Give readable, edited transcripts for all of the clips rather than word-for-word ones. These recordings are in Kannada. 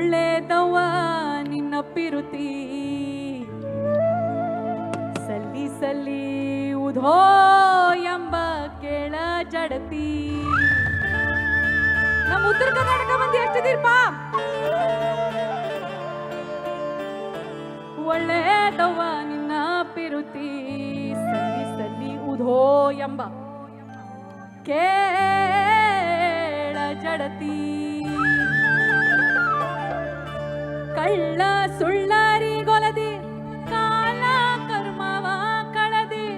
ಒಳ್ಳೇದವ್ವ ನಿನ್ನ ಪಿರುತಿ ಸಲ್ಲಿ ಸಲ್ಲಿ ಉಧೋ ಎಂಬ ಕೇಳ ಜಡತಿ. ನಮ್ಮ ಉತ್ತರ ಕರ್ನಾಟಕ ಮಂದಿ ಎಷ್ಟಿದ್ದೀರಪ್ಪ? ಒಳ್ಳೇದವ್ವ ನಿನ್ನ ಪಿರುತಿ ಸಲ್ಲಿ ಸಲ್ಲಿ ಉಧೋ ಎಂಬ ಕೇಳ ಜಡತಿ. ಕಳ್ಳ ಸುಳ್ಳರಿ ಗೊಲದಿ ಕಾಲ ಕರ್ಮವ ಕಳದಿ.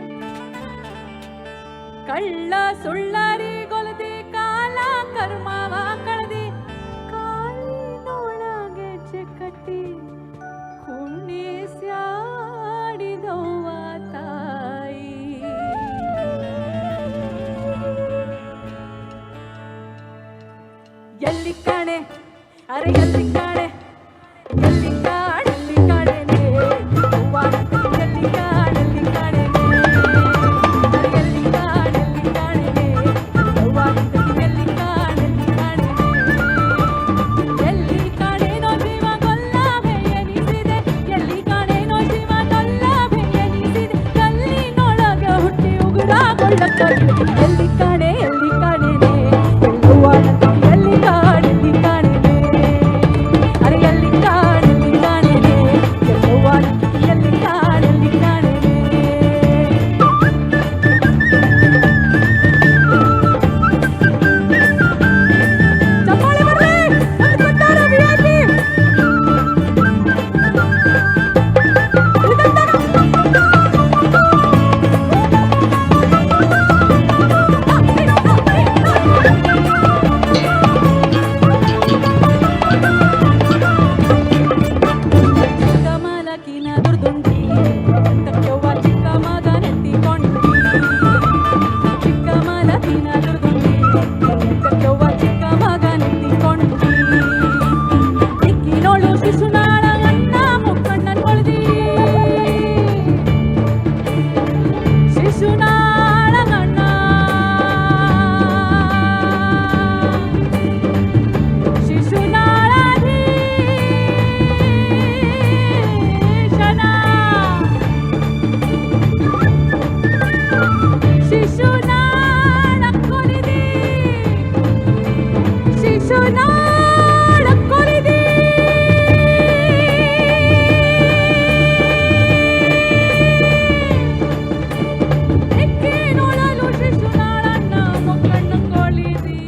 ಕಳ್ಳ ಸುಳ್ಳರಿ ಗೊಲದಿ ಕಾಲ ಕರ್ಮವ ಕಳದಿ. ಕಾಲಿನೊಳಗೆ ಚೆಕಟ್ಟಿ ಕುಣಿಸ್ಯಾಡಿದವ್ವ ತಾಯಿ. ಎಲ್ಲಿ ಕಾಣೆ ಅರೆ ಎಲ್ಲಿ ಕಾಣೆ ಎಲ್ಲಿ ಕಾಣೆಲ್ಲಿ ಕಾಣೆನೆ ಎಲ್ಲಿ ಕಾಣೆಲ್ಲಿ ಕಾಣೆನೆ ಎಲ್ಲಿ ಕಾಣೆಲ್ಲಿ ಕಾಣೆನೆ ಎಲ್ಲಿ ಕಾಣೆಲ್ಲಿ ಕಾಣೆನೆ ಎಲ್ಲಿ ಕಾಣೆನೋ ಜೀವ ಕೊಲ್ಲಭೆ ಎನಿಸಿದೆ. ಎಲ್ಲಿ ಕಾಣೆನೋ ಜೀವ ಕೊಲ್ಲಭೆ ಎನಿಸಿದೆ. ಕಲ್ಲಿನೊಳಗ ಹುಟ್ಟಿ ಉಗುರಾಗೊಳ್ಳಕ್ಕಾಗಿದೆ. ಎಲ್ಲಿ ಕಾಣೆ ಎಲ್ಲಿ ಕಾಣೆನೆ ಎಲ್ಲಿ ಕಾಣೆಲ್ಲಿ ಕಾಣೆನೆ ಅರೆ ಎಲ್ಲಿ ಕಾಣೆಲ್ಲಿ ಕಾಣೆನೆ ಎಲ್ಲಿ ಕಾಣೆಲ್ಲಿ ಕಾಣೆನೆ. ಚಪ್ಪಾಳೆ ಬರ್ಲಿ ನಡ್ಕೊಂತಾರ VIP ಕಮಲಕಿನ ದುರ್ದುಂಡಿ ತಕ್ಕವ್ವ ಚಿಕ್ಕ ಮಗನೆತ್ತಿಕೊಂಡಿ. ಚಿಕ್ಕಮಲಕಿನ ದುರ್ದುಂಡಿ ತಕ್ಕವ್ವ ಚಿಕ್ಕ ಮಗನೆತ್ತಿಕೊಂಡಿ. ದಿಕ್ಕಿನೋಳು ಶಿಶುನಾಳ ಅಣ್ಣ ಮುಕ್ಕಣ್ಣನ್ ಹೊಳ್ದಿ. ಶಿಶುನಾಳ ಅಣ್ಣ ಶಿಶುನಾಳ ಕೊಲಿದಿ. ಶಿಶುನಾಳ ಕೊಲಿದಿ. ದಿಕ್ಕಿನೊಳಲು ಶಿಶುನಾಳನ್ನ ಮೊಕ್ಕಣ್ಣ ಕೊಲಿದಿ.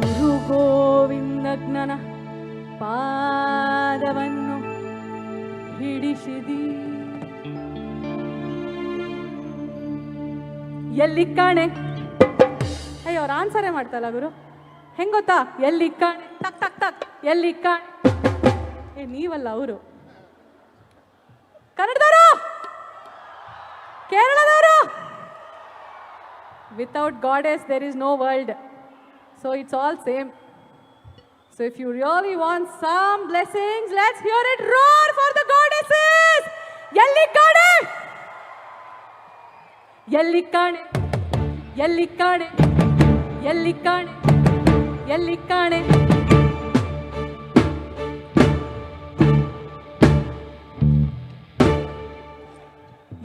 ಗುರು ಗೋವಿಂದಜ್ಞನ ಪಾದವನ್ನು ಹಿಡಿಸಿದಿ. ಎಲ್ಲಿ ಕಾಣೆ ಅಯ್ಯೋ ಅವ್ರು ಆನ್ಸರೇ ಮಾಡ್ತಲ್ಲ ಗುರು. ಹೆಂಗ್ ಗೊತ್ತಾ? ಎಲ್ಲಿ ಕಾಣೆ ತಕ್ ತಕ್ ತಕ್ ಎಲ್ಲಿ ಕಾಣೆ. ನೀವಲ್ಲ ಅವರು ಕನ್ನಡದವರು ಕೇರಳದವರು. Without goddess there is no world. So it's all same. So if you really want some blessings, let's hear it roar for the goddesses. Yelli kaane yelli kaane yelli kaane yelli kaane yelli kaane.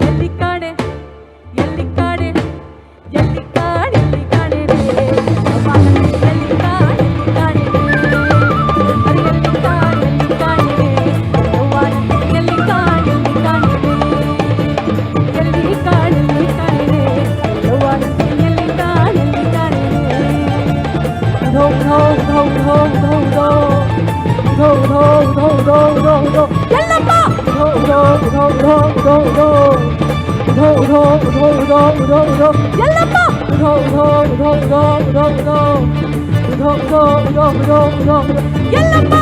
Yelli kaane yelli kaane yelli kaane yelli kaane re yelli kaane kaane Yellappa